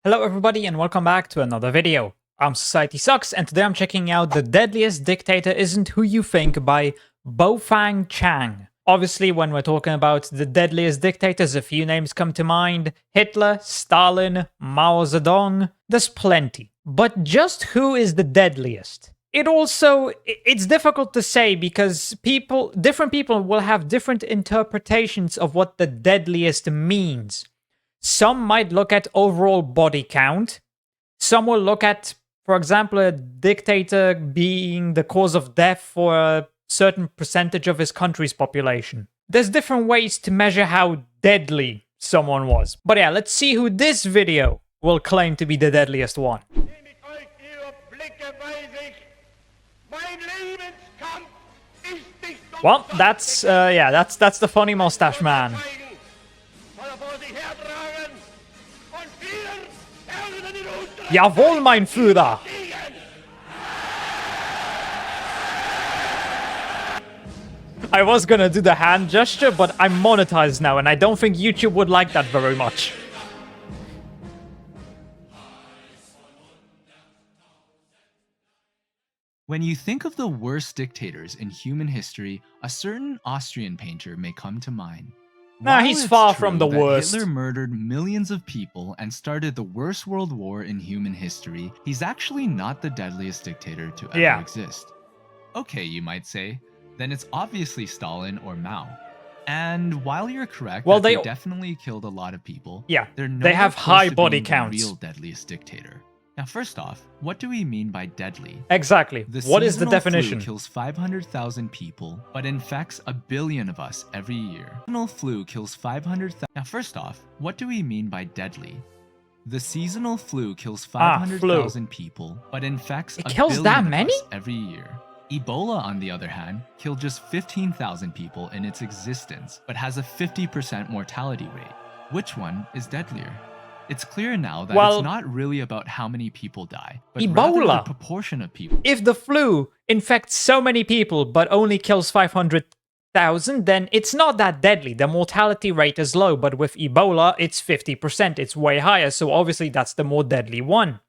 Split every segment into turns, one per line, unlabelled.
Hello everybody and welcome back to another video. I'm SocietySucks and today I'm checking out The Deadliest Dictator Isn't Who You Think by Bofang Chang. Obviously, when we're talking about the deadliest dictators, a few names come to mind. Hitler, Stalin, Mao Zedong. There's plenty. But just who is the deadliest? It's difficult to say because different people will have different interpretations of what the deadliest means. Some might look at overall body count. Some will look at, for example, a dictator being the cause of death for a certain percentage of his country's population. There's different ways to measure how deadly someone was. But yeah, let's see who this video will claim to be the deadliest one. Well, that's the funny mustache man. Jawohl, mein Führer! I was gonna do the hand gesture, but I'm monetized now, and I don't think YouTube would like that very much.
When you think of the worst dictators in human history, a certain Austrian painter may come to mind.
Nah,
While
he's
it's
far
true
from the
that
worst.
Hitler murdered millions of people and started the worst world war in human history, he's actually not the deadliest dictator to ever exist. Okay, you might say, then it's obviously Stalin or Mao. And while you're correct,
well,
that they definitely killed a lot of people,
they have high body counts.
The real deadliest dictator. Now, first off, what do we mean by deadly?
Exactly. What is the definition?
The seasonal flu kills 500,000 people, but infects 1 billion of us every year. The seasonal flu kills 500,000. Now, first off, what do we mean by deadly? The seasonal flu kills 500,000 people, but infects
it
1
kills
billion
that
of
many?
us every year. Ebola, on the other hand, killed just 15,000 people in its existence, but has a 50% mortality rate. Which one is deadlier? It's clear now that it's not really about how many people die, but rather the proportion of people.
If the flu infects so many people but only kills 500,000, then it's not that deadly. The mortality rate is low, but with Ebola, it's 50%. It's way higher, so obviously that's the more deadly one.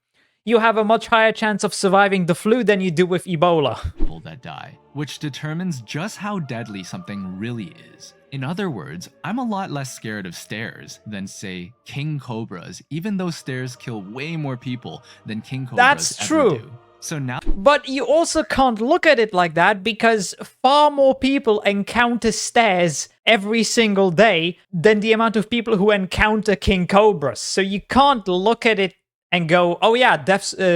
You have a much higher chance of surviving the flu than you do with Ebola.
People that die, which determines just how deadly something really is. In other words, I'm a lot less scared of stairs than, say, king cobras, even though stairs kill way more people than king cobras ever do. So now,
but you also can't look at it like that because far more people encounter stairs every single day than the amount of people who encounter king cobras. So you can't look at it and go, oh yeah,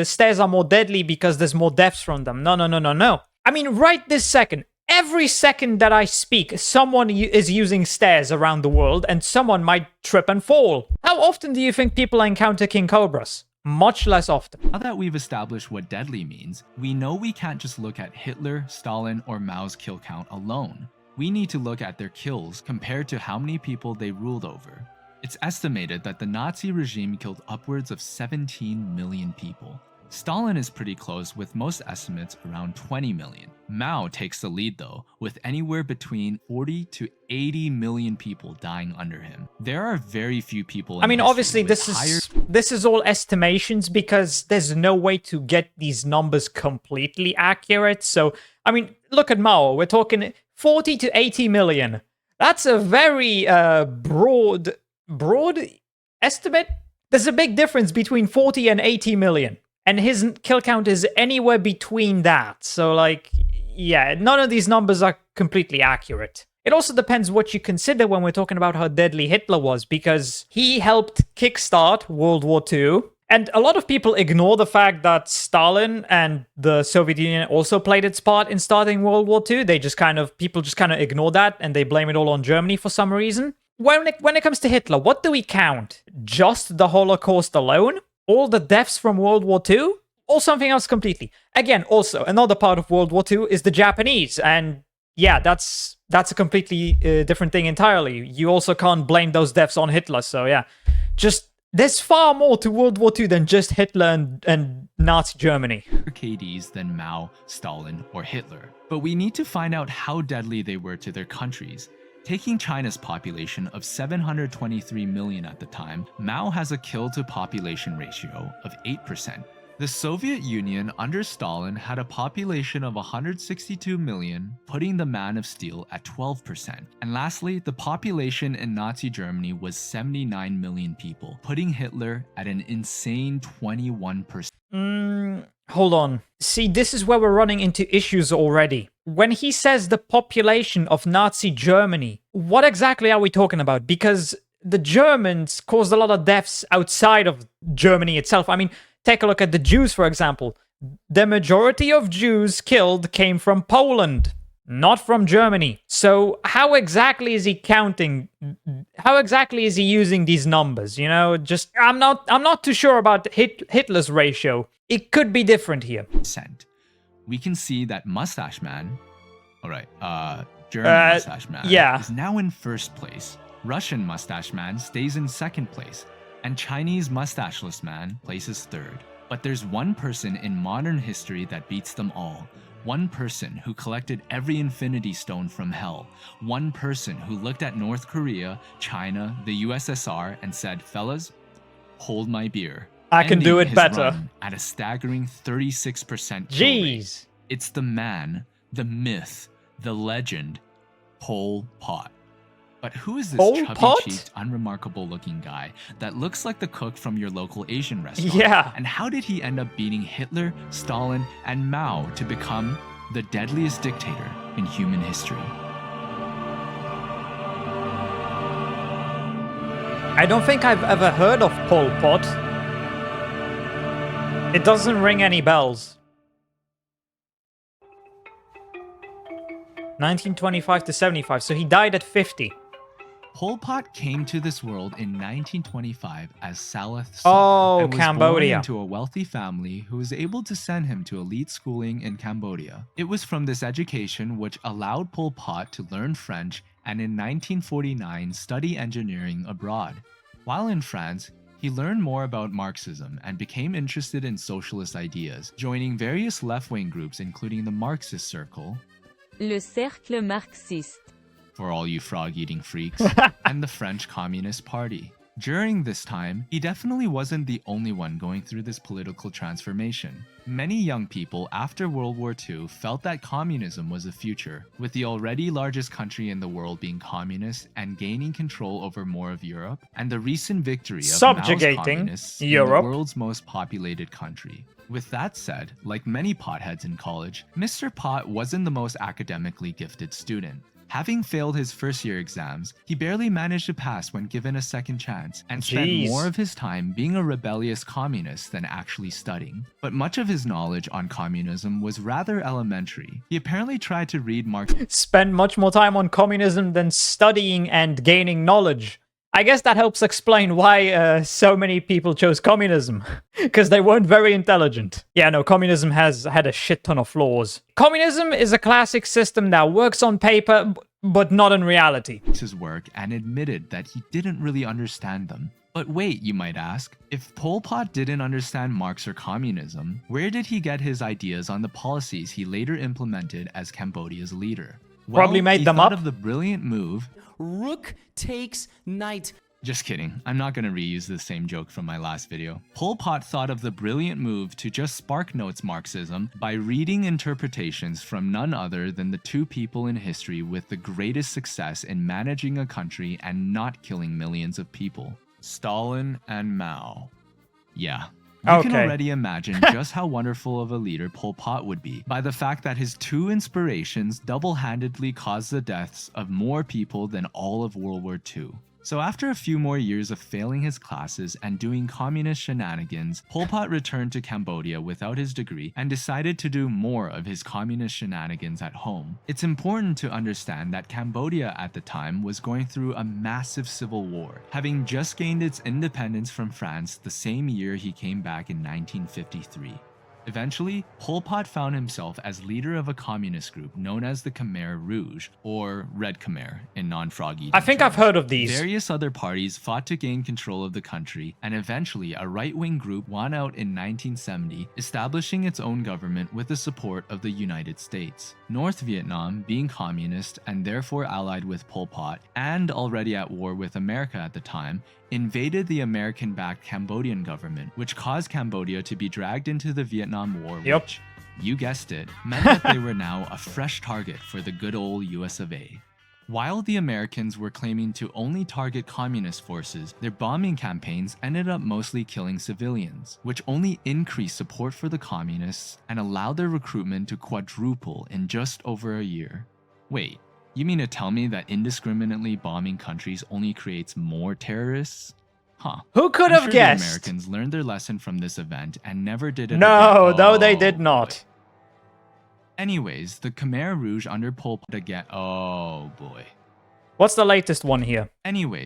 stairs are more deadly because there's more deaths from them. No. I mean, right this second, every second that I speak, someone is using stairs around the world and someone might trip and fall. How often do you think people encounter king cobras? Much less often.
Now that we've established what deadly means, we know we can't just look at Hitler, Stalin, or Mao's kill count alone. We need to look at their kills compared to how many people they ruled over. It's estimated that the Nazi regime killed upwards of 17 million people. Stalin is pretty close, with most estimates around 20 million. Mao takes the lead though, with anywhere between 40 to 80 million people dying under him. There are very few people in
obviously this is all estimations because there's no way to get these numbers completely accurate. So, I mean, look at Mao. We're talking 40 to 80 million. That's a very broad estimate. There's a big difference between 40 and 80 million. And his kill count is anywhere between that. So, like, yeah, none of these numbers are completely accurate. It also depends what you consider when we're talking about how deadly Hitler was, because he helped kickstart World War II. And a lot of people ignore the fact that Stalin and the Soviet Union also played its part in starting World War II. People just kind of ignore that, and they blame it all on Germany for some reason. When it comes to Hitler, what do we count? Just the Holocaust alone? All the deaths from World War II? Or something else completely? Again, also, another part of World War II is the Japanese, and yeah, that's a completely different thing entirely. You also can't blame those deaths on Hitler, so yeah. There's far more to World War II than just Hitler and Nazi Germany.
KDs than Mao, Stalin, or Hitler. But we need to find out how deadly they were to their countries. Taking China's population of 723 million at the time, Mao has a kill-to-population ratio of 8%. The Soviet Union under Stalin had a population of 162 million, putting the Man of Steel at 12%. And lastly, the population in Nazi Germany was 79 million people, putting Hitler at an insane 21%.
Hold on. See, this is where we're running into issues already. When he says the population of Nazi Germany, what exactly are we talking about? Because the Germans caused a lot of deaths outside of Germany itself. I mean, take a look at the Jews, for example. The majority of Jews killed came from Poland, not from Germany. So how exactly is he counting? How exactly is he using these numbers? You know, just I'm not too sure about Hitler's ratio. It could be different here.
We can see that Mustache Man, German Mustache Man, is now in first place. Russian Mustache Man stays in second place, and Chinese Mustacheless Man places third. But there's one person in modern history that beats them all. One person who collected every infinity stone from hell. One person who looked at North Korea, China, the USSR, and said, "Fellas, hold my beer."
I can do it better.
At a staggering 36% kill
Jeez.
rate. It's the man, the myth, the legend, Pol Pot. But who is this chubby-cheeked, unremarkable-looking guy that looks like the cook from your local Asian restaurant?
Yeah.
And how did he end up beating Hitler, Stalin, and Mao to become the deadliest dictator in human history?
I don't think I've ever heard of Pol Pot. It doesn't ring any bells. 1925 to 75, so he died at 50.
Pol Pot came to this world in 1925 as Salath Son, and was
Cambodia.
born into a wealthy family who was able to send him to elite schooling in Cambodia. It was from this education which allowed Pol Pot to learn French and in 1949 study engineering abroad. While in France, he learned more about Marxism and became interested in socialist ideas, joining various left-wing groups including the Marxist Circle,
Le Cercle Marxiste,
for all you frog-eating freaks, and the French Communist Party. During this time, he definitely wasn't the only one going through this political transformation. Many young people after World War II felt that communism was the future, with the already largest country in the world being communist and gaining control over more of Europe, and the recent victory of
Subjugating
Mao's communists
Europe.
in the world's most populated country. With that said, like many potheads in college, Mr. Pot wasn't the most academically gifted student. Having failed his first-year exams, he barely managed to pass when given a second chance, and spent more of his time being a rebellious communist than actually studying. But much of his knowledge on communism was rather elementary. He apparently tried to read Marx.
Spend much more time on communism than studying and gaining knowledge. I guess that helps explain why so many people chose communism, because they weren't very intelligent. Yeah, no, communism has had a shit ton of flaws. Communism is a classic system that works on paper, but not in reality.
His work and admitted that he didn't really understand them. But wait, you might ask, if Pol Pot didn't understand Marx or communism, where did he get his ideas on the policies he later implemented as Cambodia's leader?
Probably made them up.
Of the brilliant move,
Rook takes knight.
Just kidding, I'm not gonna reuse the same joke from my last video. Pol Pot thought of the brilliant move to just SparkNotes Marxism by reading interpretations from none other than the two people in history with the greatest success in managing a country and not killing millions of people. Stalin and Mao. Yeah. You can already imagine just how wonderful of a leader Pol Pot would be by the fact that his two inspirations double-handedly caused the deaths of more people than all of World War II. So after a few more years of failing his classes and doing communist shenanigans, Pol Pot returned to Cambodia without his degree and decided to do more of his communist shenanigans at home. It's important to understand that Cambodia at the time was going through a massive civil war, having just gained its independence from France the same year he came back in 1953. Eventually, Pol Pot found himself as leader of a communist group known as the Khmer Rouge, or Red Khmer in non-frog eating
I think I've
terms.
heard of these.
Various other parties fought to gain control of the country, and eventually a right-wing group won out in 1970, establishing its own government with the support of the United States. North Vietnam, being communist and therefore allied with Pol Pot, and already at war with America at the time, invaded the American-backed Cambodian government, which caused Cambodia to be dragged into the Vietnam War,
Yep.
which, you guessed it, meant that they were now a fresh target for the good old US of A. While the Americans were claiming to only target communist forces, their bombing campaigns ended up mostly killing civilians, which only increased support for the communists and allowed their recruitment to quadruple in just over a year. Wait, you mean to tell me that indiscriminately bombing countries only creates more terrorists? Huh.
Who could
I'm
have
sure
guessed?
The Americans learned their lesson from this event and never did it
No,
again.
no, they
Oh,
did
boy.
not.
Anyways, the Khmer Rouge under Pol Pot again. Oh boy.
What's the latest one here?
Anyway,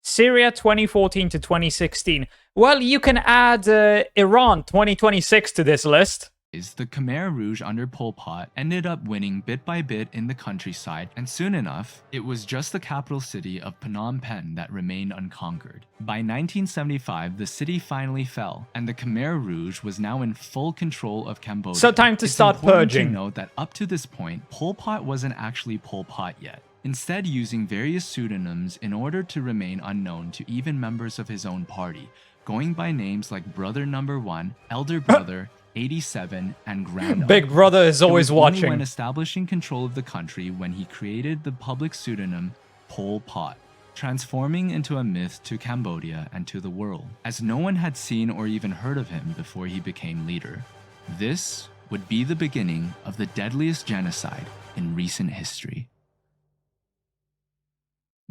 Syria 2014 to 2016. Well, you can add Iran 2026 to this list.
the Khmer Rouge under Pol Pot ended up winning bit by bit in the countryside, and soon enough, it was just the capital city of Phnom Penh that remained unconquered. By 1975, the city finally fell, and the Khmer Rouge was now in full control of Cambodia.
So time to start
important
purging.
To note that up to this point, Pol Pot wasn't actually Pol Pot yet, instead using various pseudonyms in order to remain unknown to even members of his own party, going by names like Brother Number 1, Elder Brother, 87, and Grand
Big
Uncle.
Brother is
It
always
was only
watching.
when establishing control of the country when he created the public pseudonym Pol Pot, transforming into a myth to Cambodia and to the world, as no one had seen or even heard of him before he became leader. This would be the beginning of the deadliest genocide in recent history.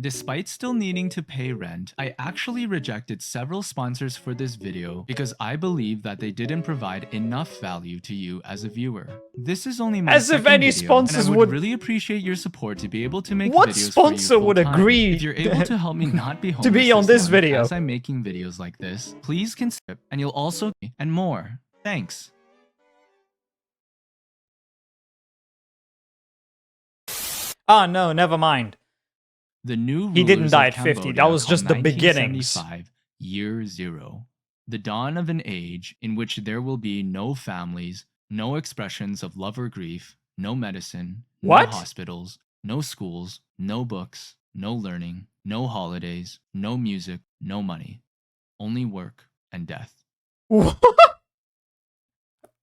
Despite still needing to pay rent, I actually rejected several sponsors for this video because I believe that they didn't provide enough value to you as a viewer. This is only my
As if
second
any
video,
sponsors
and I
would-
really appreciate your support to be able to make
What
videos
sponsor
for you
would
full-time.
agree
If you're able to help me not be homeless
to be on this
month
video?
as I'm making videos like this, please consider, and you'll also and more. Thanks.
Ah, no, never mind.
The new
He didn't
rulers
die
of
at 50. That
Cambodia
was just
called
the beginnings.
1975 Year Zero. The dawn of an age in which there will be no families, no expressions of love or grief, no medicine,
What?
no hospitals, no schools, no books, no learning, no holidays, no music, no money. Only work and death.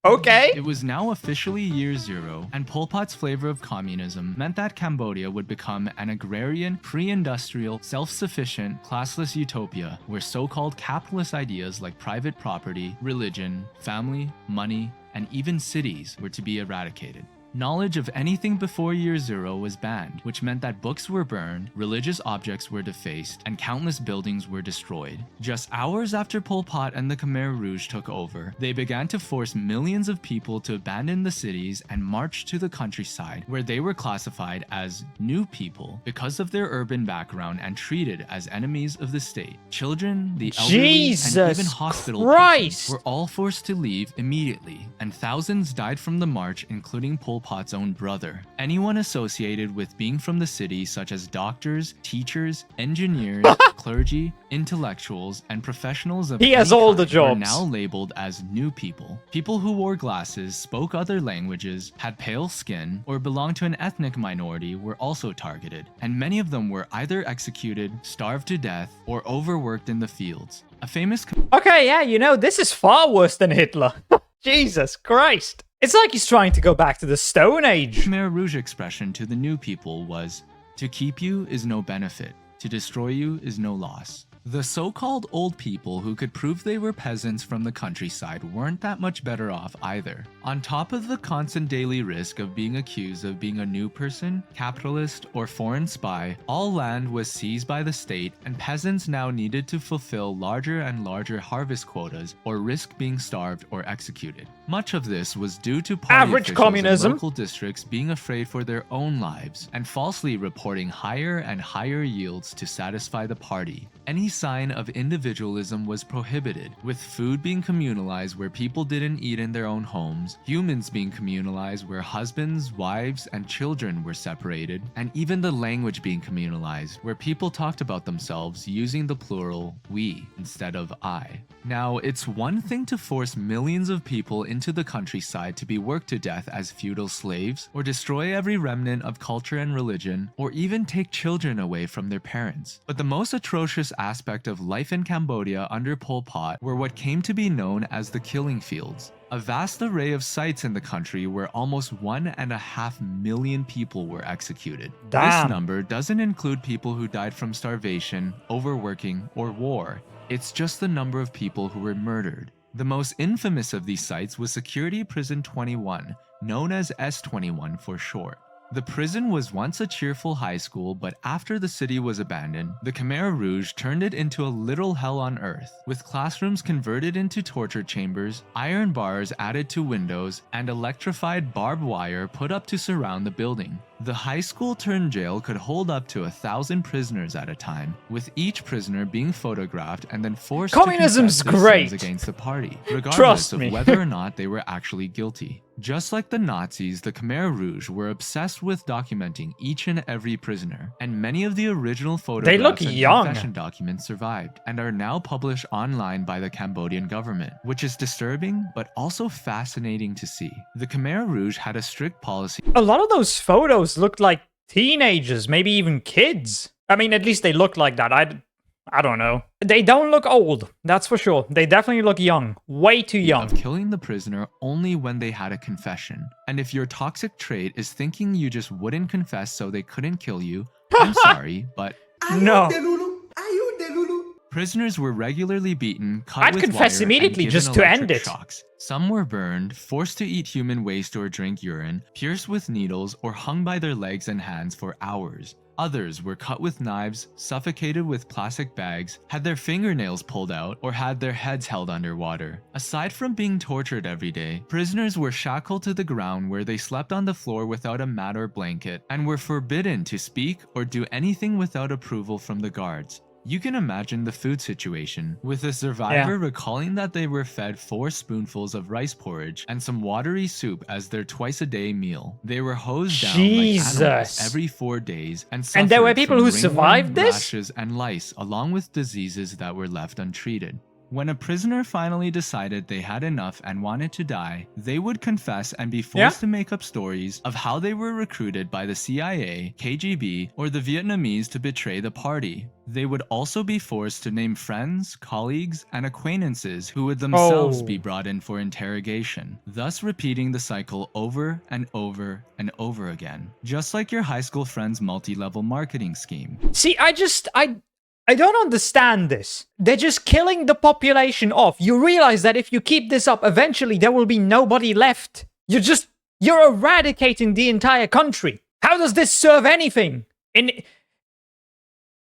Okay.
It was now officially year zero, and Pol Pot's flavor of communism meant that Cambodia would become an agrarian, pre-industrial, self-sufficient, classless utopia where so-called capitalist ideas like private property, religion, family, money, and even cities were to be eradicated. Knowledge of anything before year zero was banned, which meant that books were burned, religious objects were defaced, and countless buildings were destroyed. Just hours after Pol Pot and the Khmer Rouge took over, they began to force millions of people to abandon the cities and march to the countryside, where they were classified as new people because of their urban background and treated as enemies of the state. Children, the elderly, and
Jesus
even hospital
Christ.
patients were all forced to leave immediately, and thousands died from the march, including Pol Pot's own brother. Anyone associated with being from the city, such as doctors, teachers, engineers, clergy, intellectuals, and professionals of
He has
any
all the
kind, were
jobs.
now labeled as new people. People who wore glasses, spoke other languages, had pale skin, or belonged to an ethnic minority were also targeted, and many of them were either executed, starved to death, or overworked in the fields. A famous
Okay, yeah, you know, this is far worse than Hitler. Jesus Christ. It's like he's trying to go back to the Stone Age.
Khmer Rouge expression to the new people was, "To keep you is no benefit, to destroy you is no loss." The so-called old people who could prove they were peasants from the countryside weren't that much better off either. On top of the constant daily risk of being accused of being a new person, capitalist, or foreign spy, all land was seized by the state, and peasants now needed to fulfill larger and larger harvest quotas or risk being starved or executed. Much of this was due to party
Average
officials
communism.
in local districts being afraid for their own lives and falsely reporting higher and higher yields to satisfy the party. Any sign of individualism was prohibited, with food being communalized where people didn't eat in their own homes, humans being communalized where husbands, wives, and children were separated, and even the language being communalized where people talked about themselves using the plural we instead of I. Now, it's one thing to force millions of people into the countryside to be worked to death as feudal slaves, or destroy every remnant of culture and religion, or even take children away from their parents. But the most atrocious aspect of life in Cambodia under Pol Pot were what came to be known as the killing fields. A vast array of sites in the country where almost 1.5 million people were executed.
Damn.
This number doesn't include people who died from starvation, overworking, or war. It's just the number of people who were murdered. The most infamous of these sites was Security Prison 21, known as S21 for short. The prison was once a cheerful high school, but after the city was abandoned, the Khmer Rouge turned it into a literal hell on earth, with classrooms converted into torture chambers, iron bars added to windows, and electrified barbed wire put up to surround the building. The high school turned jail could hold up to 1,000 prisoners at a time, with each prisoner being photographed and then forced
Communism's
to confess their sins
great.
against the party, regardless
Trust
of
me.
whether or not they were actually guilty. Just like the Nazis, the Khmer Rouge were obsessed with documenting each and every prisoner, and many of the original photographs
look
and
young.
confession documents survived and are now published online by the Cambodian government, which is disturbing but also fascinating to see. The Khmer Rouge had a strict policy.
A lot of those photos looked like teenagers, maybe even kids. I mean, at least they look like that. I don't know. They don't look old, that's for sure. They definitely look young. Way too young.
Of killing the prisoner only when they had a confession. And if your toxic trait is thinking you just wouldn't confess so they couldn't kill you, I'm sorry, but
No.
prisoners were regularly beaten, cut
I'd
with
confess
wire,
immediately
and given
just to end
electric
it.
shocks. Some were burned, forced to eat human waste or drink urine, pierced with needles, or hung by their legs and hands for hours. Others were cut with knives, suffocated with plastic bags, had their fingernails pulled out, or had their heads held underwater. Aside from being tortured every day, prisoners were shackled to the ground where they slept on the floor without a mat or blanket, and were forbidden to speak or do anything without approval from the guards. You can imagine the food situation, with the survivor recalling that they were fed 4 spoonfuls of rice porridge and some watery soup as their twice-a-day meal. They were hosed down like animals
Jesus.
every 4 days and
And there were
suffered
people
from
who
ringworm,
survived this?
rashes, and lice, along with diseases that were left untreated. When a prisoner finally decided they had enough and wanted to die, they would confess and be forced to make up stories of how they were recruited by the CIA, KGB, or the Vietnamese to betray the party. They would also be forced to name friends, colleagues, and acquaintances who would themselves be brought in for interrogation, thus repeating the cycle over and over and over again, just like your high school friend's multi-level marketing scheme.
See, I don't understand this. They're just killing the population off. You realize that if you keep this up, eventually there will be nobody left. You're eradicating the entire country. How does this serve anything?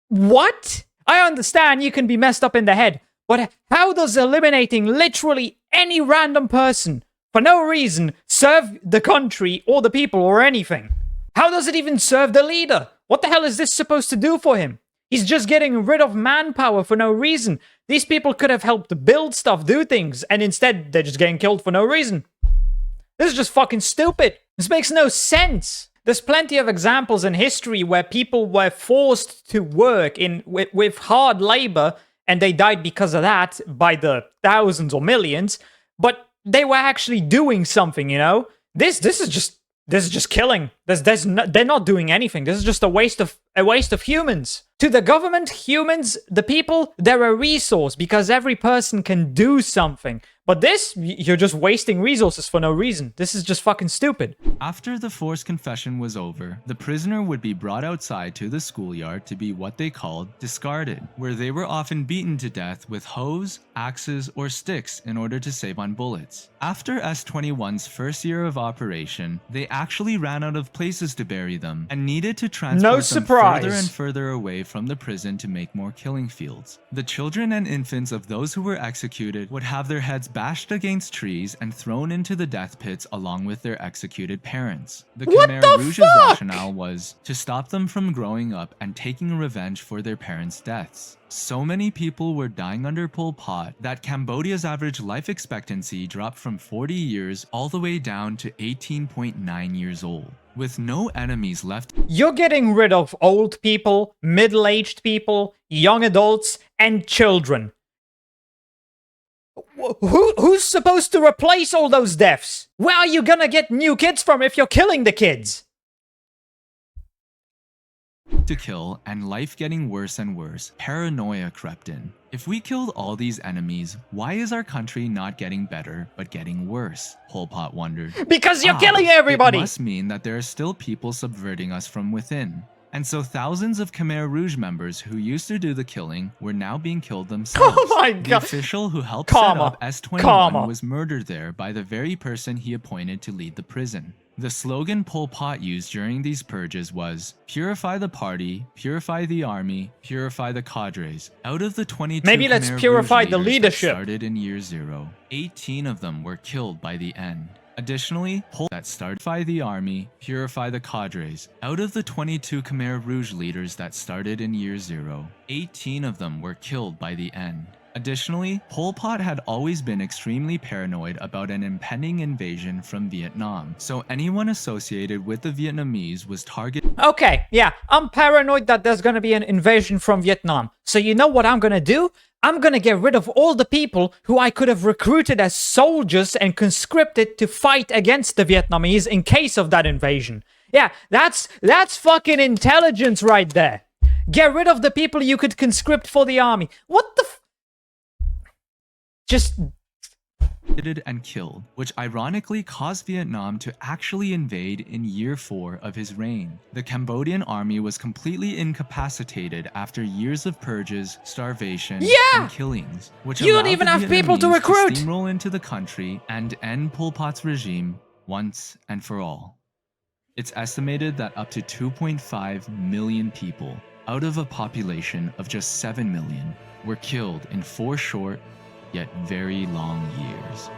What? I understand you can be messed up in the head, but how does eliminating literally any random person for no reason serve the country or the people or anything? How does it even serve the leader? What the hell is this supposed to do for him? He's just getting rid of manpower for no reason. These people could have helped build stuff, do things, and instead they're just getting killed for no reason. This is just fucking stupid. This makes no sense. There's plenty of examples in history where people were forced to work with hard labor and they died because of that by the thousands or millions, but they were actually doing something, you know? This is just killing. They're not doing anything. This is just a waste of humans. To the government, humans, the people, they're a resource because every person can do something. But this, you're just wasting resources for no reason. This is just fucking stupid.
After the forced confession was over, the prisoner would be brought outside to the schoolyard to be what they called discarded, where they were often beaten to death with hoes, axes, or sticks in order to save on bullets. After S21's first year of operation, they actually ran out of places to bury them and needed to transport them further and further away from the prison to make more killing fields. The children and infants of those who were executed would have their heads bashed against trees and thrown into the death pits along with their executed parents. The
What
Khmer
the
Rouge's
fuck?
rationale was to stop them from growing up and taking revenge for their parents' deaths. So many people were dying under Pol Pot that Cambodia's average life expectancy dropped from 40 years all the way down to 18.9 years old. With no enemies left,
You're getting rid of old people, middle-aged people, young adults, and children. Who's supposed to replace all those deaths? Where are you gonna get new kids from if you're killing the kids?
to kill, and life getting worse and worse, paranoia crept in. If we killed all these enemies, why is our country not getting better, but getting worse? Pol Pot wondered.
Because you're killing everybody!
It must mean that there are still people subverting us from within. And so thousands of Khmer Rouge members who used to do the killing were now being killed themselves.
Oh my
The
god!
official who helped
Karma.
set up S21
Karma.
was murdered there by the very person he appointed to lead the prison. The slogan Pol Pot used during these purges was, "Purify the party, purify the army, purify the cadres." Out of the 22
Maybe let's
Khmer
purify
Rouge
the
leaders that
leadership.
started in year 0, 18 of them were killed by the end. Additionally, that started the army, purify the cadres. Out of the 22 Khmer Rouge leaders that started in year 0, 18 of them were killed by the end. Additionally, Pol Pot had always been extremely paranoid about an impending invasion from Vietnam, so anyone associated with the Vietnamese was targeted.
Okay, yeah, I'm paranoid that there's gonna be an invasion from Vietnam. So you know what I'm gonna do? I'm gonna get rid of all the people who I could have recruited as soldiers and conscripted to fight against the Vietnamese in case of that invasion. Yeah, that's fucking intelligence right there. Get rid of the people you could conscript for the army. What the Just...
and killed, which ironically caused Vietnam to actually invade in year 4 of his reign. The Cambodian army was completely incapacitated after years of purges, starvation, and killings, which
You don't
allowed
even
the
have people to
Vietnamese
recruit!
steamroll into the country and end Pol Pot's regime once and for all. It's estimated that up to 2.5 million people, out of a population of just 7 million, were killed in 4 short, yet very long years.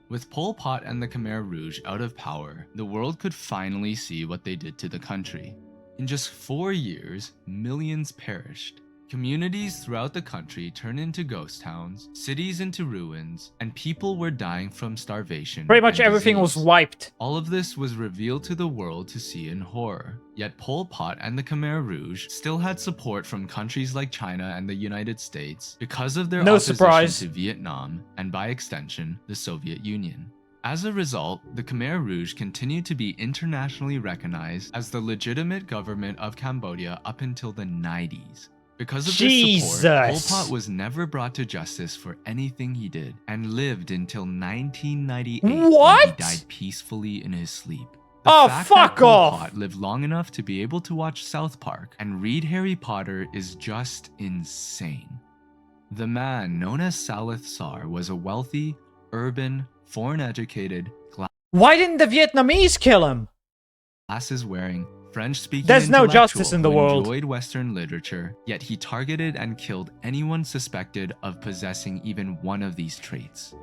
With Pol Pot and the Khmer Rouge out of power, the world could finally see what they did to the country. In just 4 years, millions perished. Communities throughout the country turned into ghost towns, cities into ruins, and people were dying from starvation.
Pretty much
and
everything was
disease.
wiped.
All of this was revealed to the world to see in horror. Yet Pol Pot and the Khmer Rouge still had support from countries like China and the United States because of their
No
opposition
surprise.
to Vietnam and, by extension, the Soviet Union. As a result, the Khmer Rouge continued to be internationally recognized as the legitimate government of Cambodia up until the 90s. Because of this support, Pol Pot was never brought to justice for anything he did and lived until 1998 when he
What?
died peacefully in his sleep.
Oh,
fact
fuck
that Pol
off!
Pot lived long enough to be able to watch South Park and read Harry Potter is just insane. The man known as Salith Sar was a wealthy, urban, foreign-educated,
Why didn't the Vietnamese kill him?
glasses-wearing, French-speaking
There's no
intellectual
justice in the
who
world.
enjoyed Western literature, yet he targeted and killed anyone suspected of possessing even one of these traits.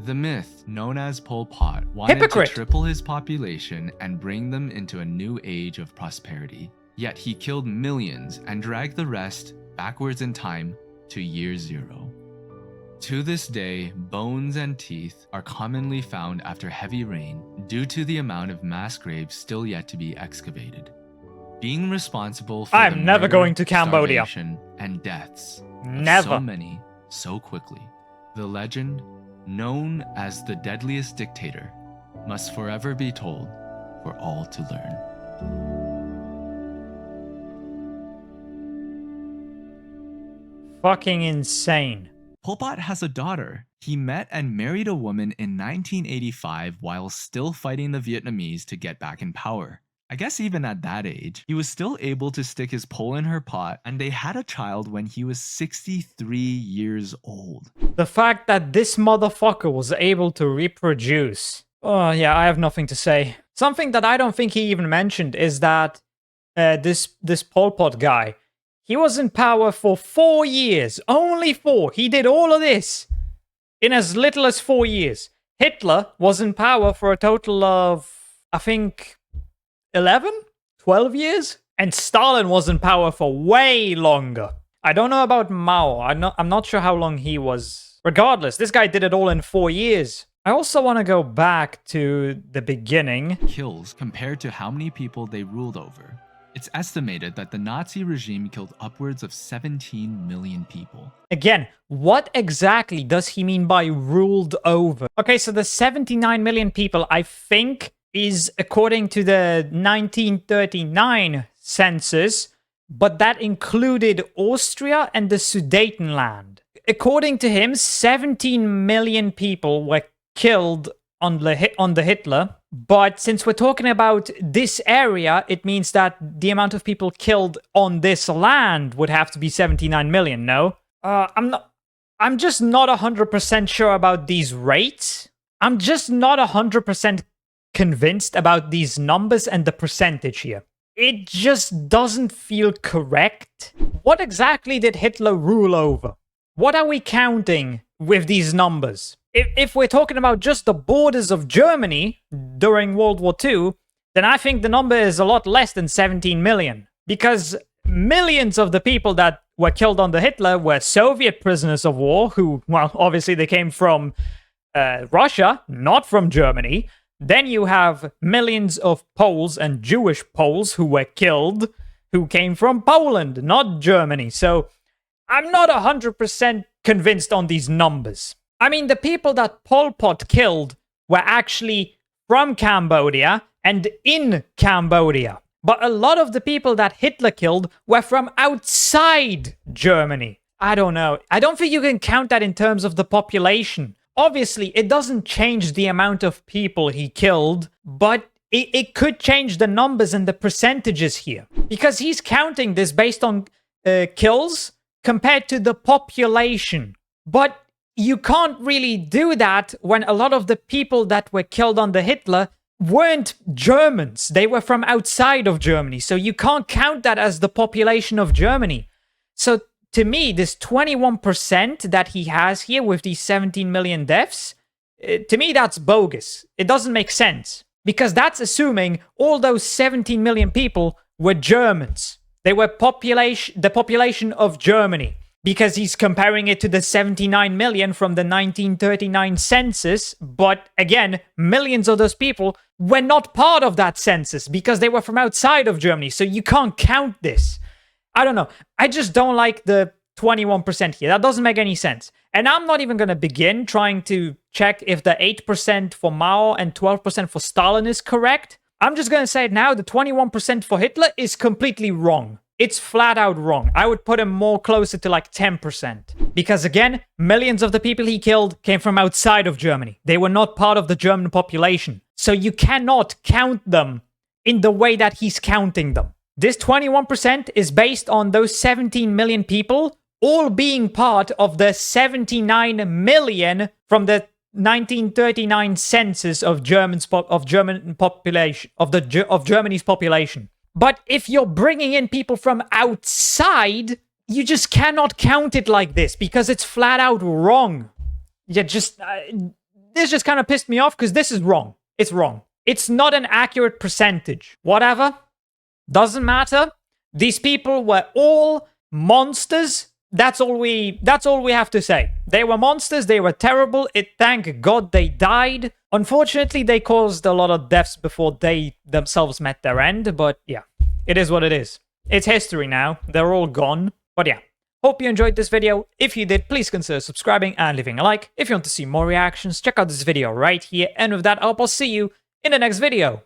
The myth, known as Pol Pot, wanted
Hypocrite.
to triple his population and bring them into a new age of prosperity. Yet he killed millions and dragged the rest backwards in time to year 0. To this day, bones and teeth are commonly found after heavy rain due to the amount of mass graves still yet to be excavated. Being responsible for
I'm
the
never
murder,
going to Cambodia.
starvation, and deaths of
Never.
so many, so quickly. The legend, known as the Deadliest Dictator, must forever be told for all to learn.
Fucking insane.
Pol Pot has a daughter. He met and married a woman in 1985 while still fighting the Vietnamese to get back in power. I guess even at that age, he was still able to stick his pole in her pot, and they had a child when he was 63 years old.
The fact that this motherfucker was able to reproduce. Oh, yeah, I have nothing to say. Something that I don't think he even mentioned is that this Pol Pot guy, he was in power for 4 years. Only 4. He did all of this in as little as 4 years. Hitler was in power for a total of, I think, 11? 12 years? And Stalin was in power for way longer. I don't know about Mao. I'm not sure how long he was. Regardless, this guy did it all in 4 years. I also want to go back to the beginning.
Kills compared to how many people they ruled over. It's estimated that the Nazi regime killed upwards of 17 million people.
Again, what exactly does he mean by ruled over? Okay, so the 79 million people, I think, is according to the 1939 census, but that included Austria and the Sudetenland. According to him, 17 million people were killed on the Hitler, but since we're talking about this area, it means that the amount of people killed on this land would have to be 79 million, no? I'm just not 100% sure about these rates. I'm just not 100% convinced about these numbers and the percentage here. It just doesn't feel correct. What exactly did Hitler rule over? What are we counting with these numbers? If we're talking about just the borders of Germany during World War II, then I think the number is a lot less than 17 million. Because millions of the people that were killed under Hitler were Soviet prisoners of war who, well, obviously they came from Russia, not from Germany. Then you have millions of Poles and Jewish Poles who were killed, who came from Poland, not Germany. So I'm not 100% convinced on these numbers. I mean, the people that Pol Pot killed were actually from Cambodia and in Cambodia. But a lot of the people that Hitler killed were from outside Germany. I don't know. I don't think you can count that in terms of the population. Obviously, it doesn't change the amount of people he killed, but it could change the numbers and the percentages here. Because he's counting this based on kills compared to the population. But you can't really do that when a lot of the people that were killed under Hitler weren't Germans. They were from outside of Germany. So you can't count that as the population of Germany. So to me, this 21% that he has here with these 17 million deaths, to me, that's bogus. It doesn't make sense. Because that's assuming all those 17 million people were Germans. They were the population of Germany. Because he's comparing it to the 79 million from the 1939 census. But again, millions of those people were not part of that census because they were from outside of Germany. So you can't count this. I don't know. I just don't like the 21% here. That doesn't make any sense. And I'm not even going to begin trying to check if the 8% for Mao and 12% for Stalin is correct. I'm just going to say it now. The 21% for Hitler is completely wrong. It's flat out wrong. I would put him more closer to like 10%. Because again, millions of the people he killed came from outside of Germany. They were not part of the German population. So you cannot count them in the way that he's counting them. This 21% is based on those 17 million people all being part of the 79 million from the 1939 census of Germany's population. But if you're bringing in people from outside, you just cannot count it like this because it's flat out wrong. This just kind of pissed me off because this is wrong. It's wrong. It's not an accurate percentage. Whatever. Doesn't matter. These people were all monsters. That's all we have to say. They were monsters. They were terrible. Thank God they died. Unfortunately, they caused a lot of deaths before they themselves met their end. But yeah, it is what it is. It's history now. They're all gone. But yeah, hope you enjoyed this video. If you did, please consider subscribing and leaving a like. If you want to see more reactions, check out this video right here. And with that, I'll see you in the next video.